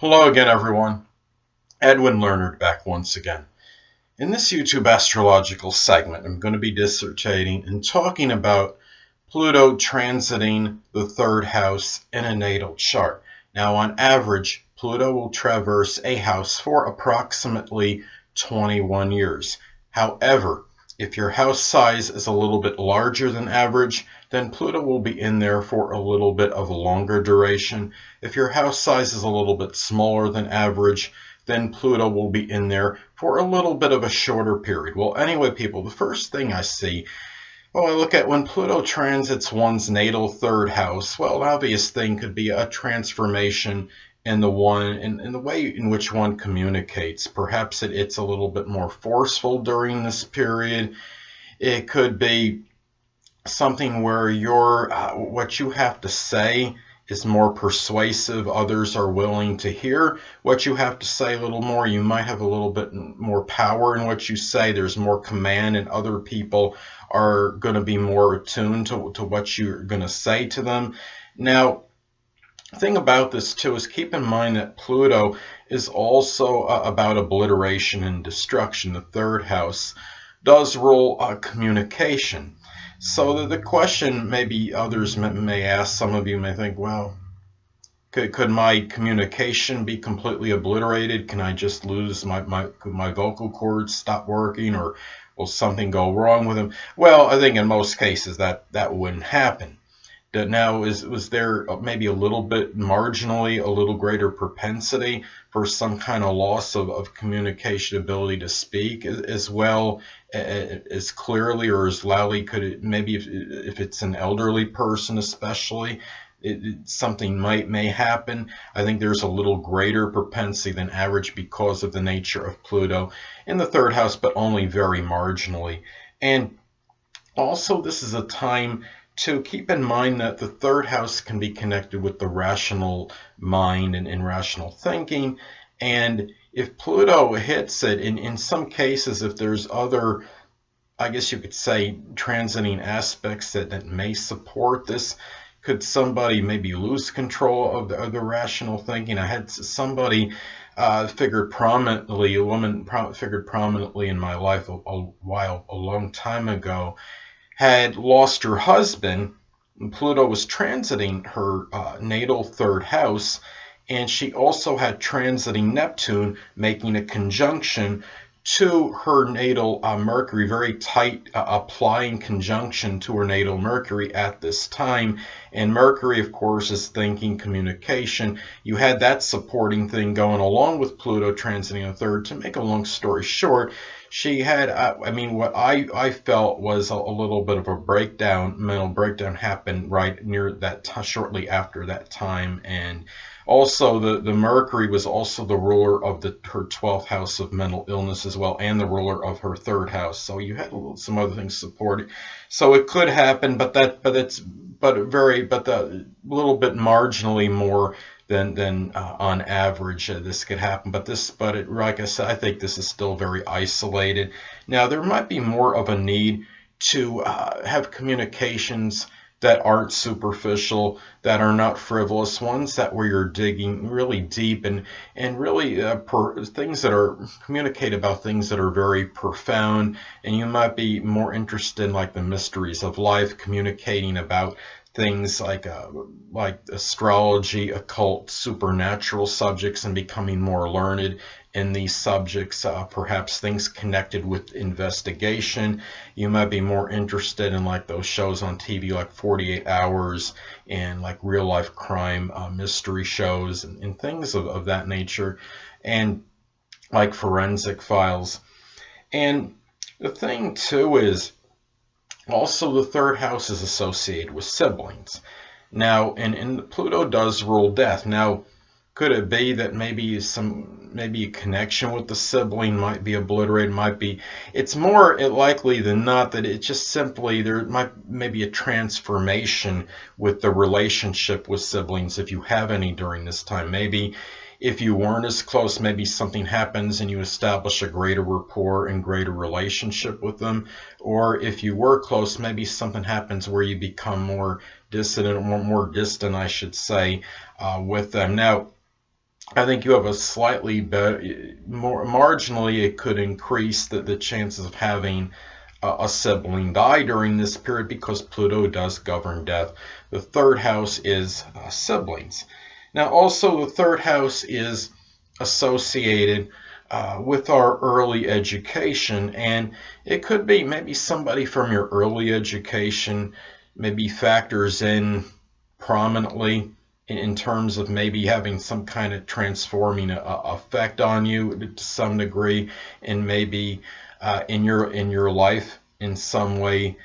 Hello again, everyone. Edwin Learnard back once again. In this YouTube astrological segment, I'm going to be dissertating and talking about Pluto transiting the third house in a natal chart. Now, on average, Pluto will traverse a house for approximately 21 years. However, if your house size is a little bit larger than average, then Pluto will be in there for a little bit of a longer duration. If your house size is a little bit smaller than average, then Pluto will be in there for a little bit of a shorter period. Well, anyway, people, the first thing I see, I look at when Pluto transits one's natal third house. Well, an obvious thing could be a transformation in the way in which one communicates. Perhaps it's a little bit more forceful during this period. It could be something where what you have to say is more persuasive. Others are willing to hear what you have to say a little more. You might have a little bit more power in what you say. There's more command, and other people are going to be more attuned to what you're going to say to them. Now, the thing about this too is keep in mind that Pluto is also about obliteration and destruction. The third house does rule communication. So the question maybe others may ask, some of you may think, well, could my communication be completely obliterated? Can I just lose my vocal cords, stop working, or will something go wrong with them? Well, I think in most cases that wouldn't happen. Now, was there maybe a little bit marginally a little greater propensity for some kind of loss of communication ability to speak as well as clearly or as loudly? Could it maybe if it's an elderly person especially, something may happen. I think there's a little greater propensity than average because of the nature of Pluto in the third house, but only very marginally. And also, this is a time to keep in mind that the third house can be connected with the rational mind and rational thinking. And if Pluto hits it, in some cases, if there's other, I guess you could say, transiting aspects that may support this, could somebody maybe lose control of the rational thinking? I had somebody figured prominently, a woman figured prominently in my life a long time ago, had lost her husband. Pluto was transiting her natal third house, and she also had transiting Neptune, making a conjunction to her natal Mercury, very tight applying conjunction to her natal Mercury at this time. And Mercury, of course, is thinking, communication. You had that supporting thing going along with Pluto transiting a third. To make a long story short, she had, what I felt was a little bit of a mental breakdown happened right near that, shortly after that time. And also, the Mercury was also the ruler of her 12th house of mental illness as well, and the ruler of her third house. So you had some other things supported. So it could happen, but a little bit marginally more than on average this could happen. Like I said, I think this is still very isolated. Now, there might be more of a need to have communications that aren't superficial, that are not frivolous, ones where you're digging really deep and really things that are communicate about things that are very profound. And you might be more interested in like the mysteries of life, communicating about things like astrology, occult, supernatural subjects, and becoming more learned in these subjects, perhaps things connected with investigation. You might be more interested in like those shows on TV like 48 Hours and like real life crime mystery shows and things of that nature, and like forensic files. And the thing too is also the third house is associated with siblings. Now, and Pluto does rule death. Now, could it be that maybe a connection with the sibling might be obliterated? It's more likely than not that it's just simply there might be a transformation with the relationship with siblings, if you have any during this time. Maybe if you weren't as close, maybe something happens and you establish a greater rapport and greater relationship with them. Or if you were close, maybe something happens where you become more distant, I should say, with them. Now, I think you have a slightly better, more marginally, it could increase the chances of having a sibling die during this period because Pluto does govern death. The third house is siblings. Now, also, the third house is associated with our early education, and it could be maybe somebody from your early education maybe factors in prominently in terms of maybe having some kind of transforming effect on you to some degree, and maybe in your life in some way,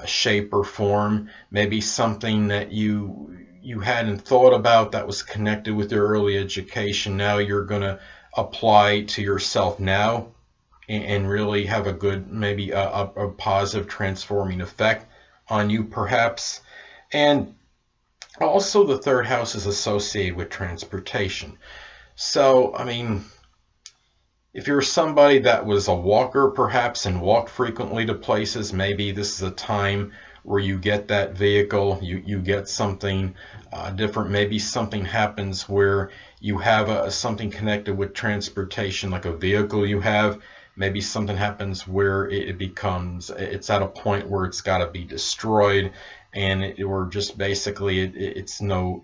shape or form. Maybe something that you hadn't thought about that was connected with your early education. Now you're going to apply to yourself now and really have a good, maybe a positive transforming effect on you perhaps. And also, the third house is associated with transportation. So, I mean, if you're somebody that was a walker perhaps and walked frequently to places, maybe this is a time where you get that vehicle, you get something different. Maybe something happens where you have something connected with transportation, like a vehicle you have. Maybe something happens where it's at a point where it's got to be destroyed, and or just basically it's no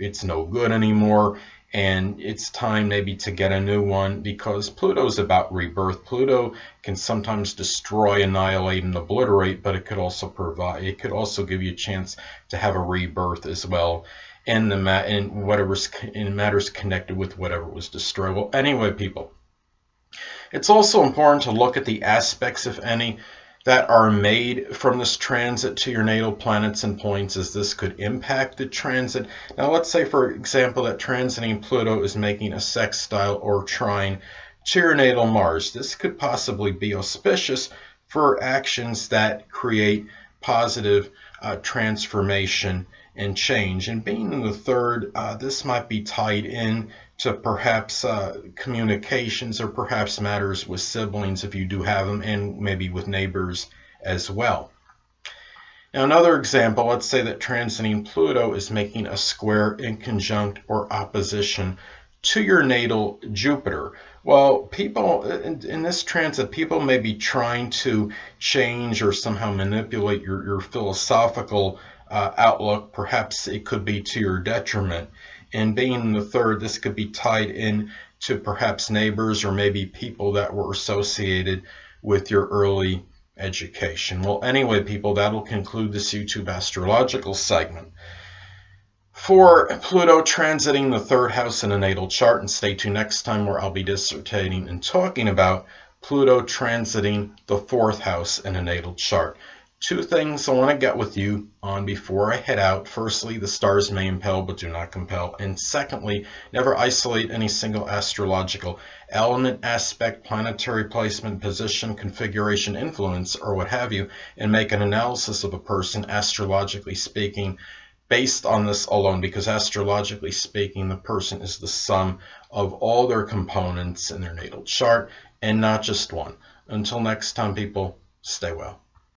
good anymore, and it's time maybe to get a new one, because Pluto's about rebirth. Pluto can sometimes destroy, annihilate, and obliterate, but it could also give you a chance to have a rebirth as well in matters connected with whatever was destroyed. Well, anyway, people, it's also important to look at the aspects, if any, that are made from this transit to your natal planets and points, as this could impact the transit. Now, let's say, for example, that transiting Pluto is making a sextile or trine to your natal Mars. This could possibly be auspicious for actions that create positive transformation and change. And being in the third, this might be tied in to perhaps communications, or perhaps matters with siblings if you do have them, and maybe with neighbors as well. Now, another example, let's say that transiting Pluto is making a square in conjunct or opposition to your natal Jupiter. Well, people in this transit, people may be trying to change or somehow manipulate your philosophical outlook. Perhaps it could be to your detriment. And being in the third, this could be tied in to perhaps neighbors or maybe people that were associated with your early education. Well, anyway, people, that'll conclude this YouTube astrological segment for Pluto transiting the third house in a natal chart. And stay tuned next time, where I'll be dissertating and talking about Pluto transiting the fourth house in a natal chart. Two things I want to get with you on before I head out. Firstly, the stars may impel but do not compel. And secondly, never isolate any single astrological element, aspect, planetary placement, position, configuration, influence, or what have you, and make an analysis of a person, astrologically speaking, based on this alone, because astrologically speaking, the person is the sum of all their components in their natal chart and not just one. Until next time, people, stay well.